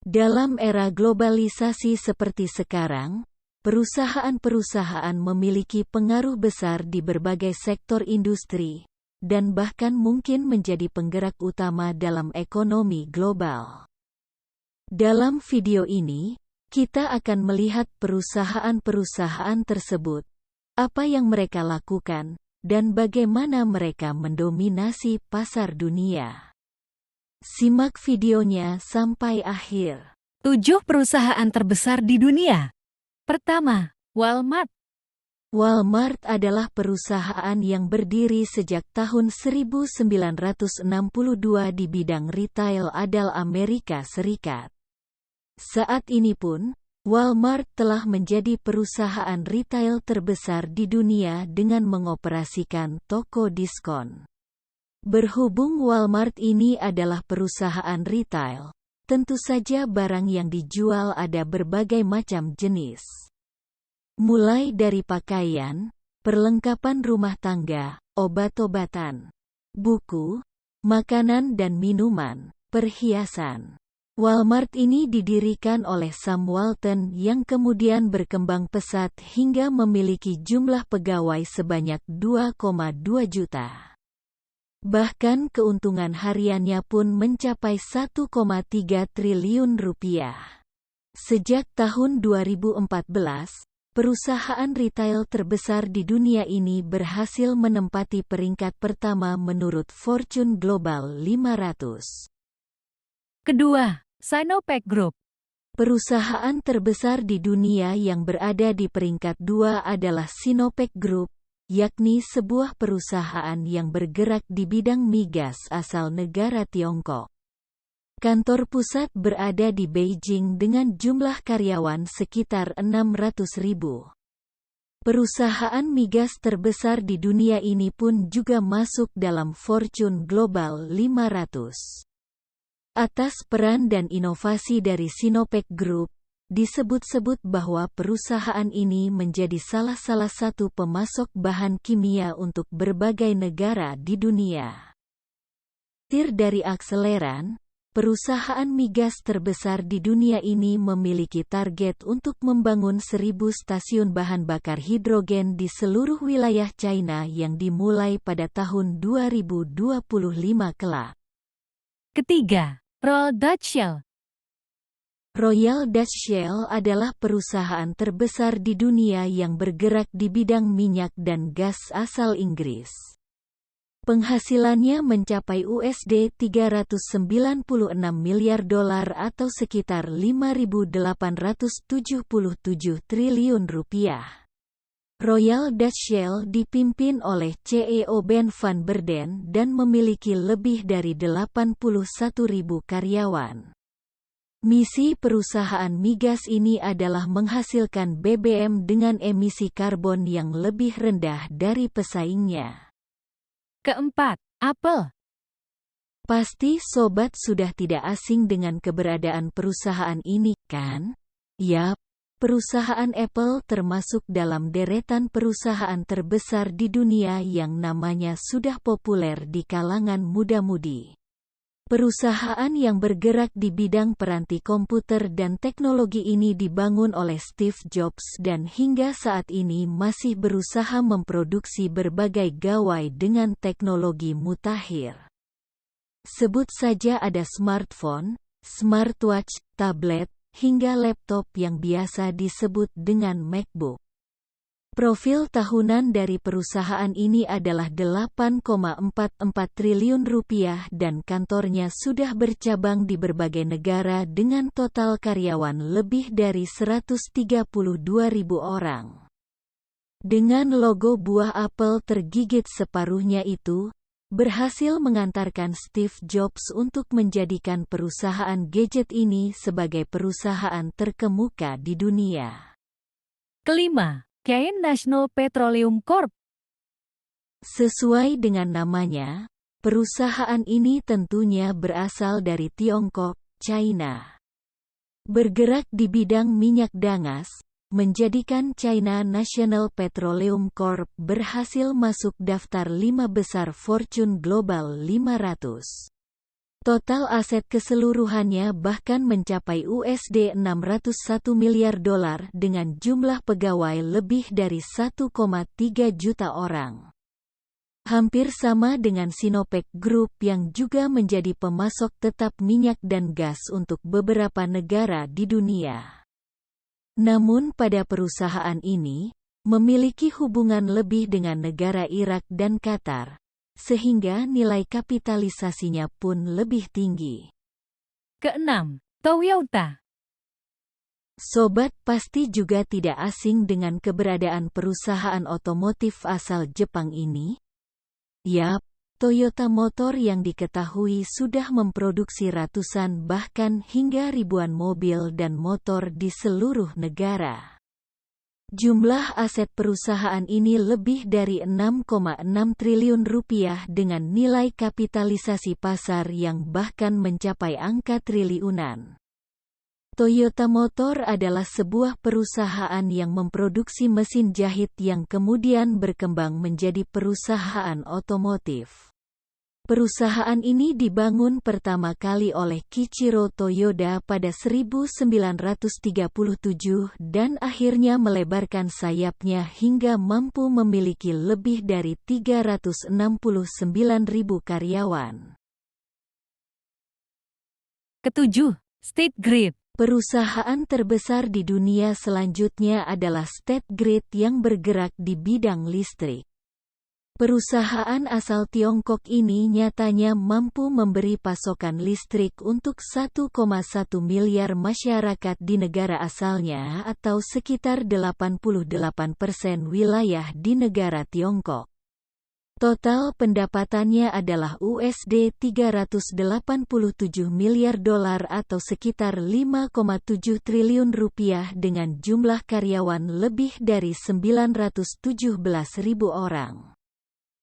Dalam era globalisasi seperti sekarang, perusahaan-perusahaan memiliki pengaruh besar di berbagai sektor industri, dan bahkan mungkin menjadi penggerak utama dalam ekonomi global. Dalam video ini, kita akan melihat perusahaan-perusahaan tersebut, apa yang mereka lakukan, dan bagaimana mereka mendominasi pasar dunia. Simak videonya sampai akhir. 7 perusahaan terbesar di dunia. Pertama, Walmart. Walmart adalah perusahaan yang berdiri sejak tahun 1962 di bidang retail adal Amerika Serikat. Saat ini pun, Walmart telah menjadi perusahaan retail terbesar di dunia dengan mengoperasikan toko diskon. Berhubung Walmart ini adalah perusahaan retail, tentu saja barang yang dijual ada berbagai macam jenis. Mulai dari pakaian, perlengkapan rumah tangga, obat-obatan, buku, makanan dan minuman, perhiasan. Walmart ini didirikan oleh Sam Walton yang kemudian berkembang pesat hingga memiliki jumlah pegawai sebanyak 2,2 juta. Bahkan keuntungan hariannya pun mencapai 1,3 triliun rupiah. Sejak tahun 2014, perusahaan retail terbesar di dunia ini berhasil menempati peringkat pertama menurut Fortune Global 500. Kedua, Sinopec Group. Perusahaan terbesar di dunia yang berada di peringkat 2 adalah Sinopec Group, yakni sebuah perusahaan yang bergerak di bidang migas asal negara Tiongkok. Kantor pusat berada di Beijing dengan jumlah karyawan sekitar 600.000. Perusahaan migas terbesar di dunia ini pun juga masuk dalam Fortune Global 500. Atas peran dan inovasi dari Sinopec Group, disebut-sebut bahwa perusahaan ini menjadi salah satu pemasok bahan kimia untuk berbagai negara di dunia. Dari akseleran, perusahaan migas terbesar di dunia ini memiliki target untuk membangun 1.000 stasiun bahan bakar hidrogen di seluruh wilayah China yang dimulai pada tahun 2025 kelak. Ketiga, Royal Dutch Shell. Royal Dutch Shell adalah perusahaan terbesar di dunia yang bergerak di bidang minyak dan gas asal Inggris. Penghasilannya mencapai USD 396 miliar dolar atau sekitar 5.877 triliun rupiah. Royal Dutch Shell dipimpin oleh CEO Ben van Beurden dan memiliki lebih dari 81.000 karyawan. Misi perusahaan migas ini adalah menghasilkan BBM dengan emisi karbon yang lebih rendah dari pesaingnya. Keempat, Apple. Pasti sobat sudah tidak asing dengan keberadaan perusahaan ini, kan? Yap, perusahaan Apple termasuk dalam deretan perusahaan terbesar di dunia yang namanya sudah populer di kalangan muda-mudi. Perusahaan yang bergerak di bidang peranti komputer dan teknologi ini dibangun oleh Steve Jobs dan hingga saat ini masih berusaha memproduksi berbagai gawai dengan teknologi mutakhir. Sebut saja ada smartphone, smartwatch, tablet, hingga laptop yang biasa disebut dengan MacBook. Profil tahunan dari perusahaan ini adalah 8,44 triliun rupiah dan kantornya sudah bercabang di berbagai negara dengan total karyawan lebih dari 132.000 orang. Dengan logo buah apel tergigit separuhnya itu, berhasil mengantarkan Steve Jobs untuk menjadikan perusahaan gadget ini sebagai perusahaan terkemuka di dunia. Kelima, Cairn National Petroleum Corp. Sesuai dengan namanya, perusahaan ini tentunya berasal dari Tiongkok, China. Bergerak di bidang minyak dangas, menjadikan China National Petroleum Corp berhasil masuk daftar 5 besar Fortune Global 500. Total aset keseluruhannya bahkan mencapai USD 601 miliar dengan jumlah pegawai lebih dari 1,3 juta orang. Hampir sama dengan Sinopec Group yang juga menjadi pemasok tetap minyak dan gas untuk beberapa negara di dunia. Namun pada perusahaan ini, memiliki hubungan lebih dengan negara Irak dan Qatar, sehingga nilai kapitalisasinya pun lebih tinggi. Keenam, Toyota. Sobat pasti juga tidak asing dengan keberadaan perusahaan otomotif asal Jepang ini. Yap, Toyota Motor yang diketahui sudah memproduksi ratusan bahkan hingga ribuan mobil dan motor di seluruh negara. Jumlah aset perusahaan ini lebih dari 6,6 triliun rupiah dengan nilai kapitalisasi pasar yang bahkan mencapai angka triliunan. Toyota Motor adalah sebuah perusahaan yang memproduksi mesin jahit yang kemudian berkembang menjadi perusahaan otomotif. Perusahaan ini dibangun pertama kali oleh Kiichiro Toyoda pada 1937 dan akhirnya melebarkan sayapnya hingga mampu memiliki lebih dari 369.000 karyawan. Ketujuh, State Grid. Perusahaan terbesar di dunia selanjutnya adalah State Grid yang bergerak di bidang listrik. Perusahaan asal Tiongkok ini nyatanya mampu memberi pasokan listrik untuk 1,1 miliar masyarakat di negara asalnya atau sekitar 88% wilayah di negara Tiongkok. Total pendapatannya adalah USD 387 miliar atau sekitar 5,7 triliun rupiah dengan jumlah karyawan lebih dari 917.000 orang.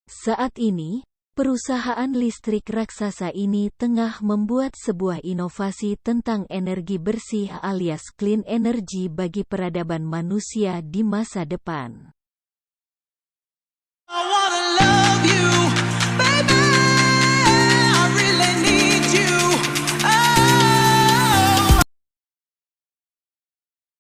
Saat ini, perusahaan listrik raksasa ini tengah membuat sebuah inovasi tentang energi bersih alias clean energy bagi peradaban manusia di masa depan. I wanna love you.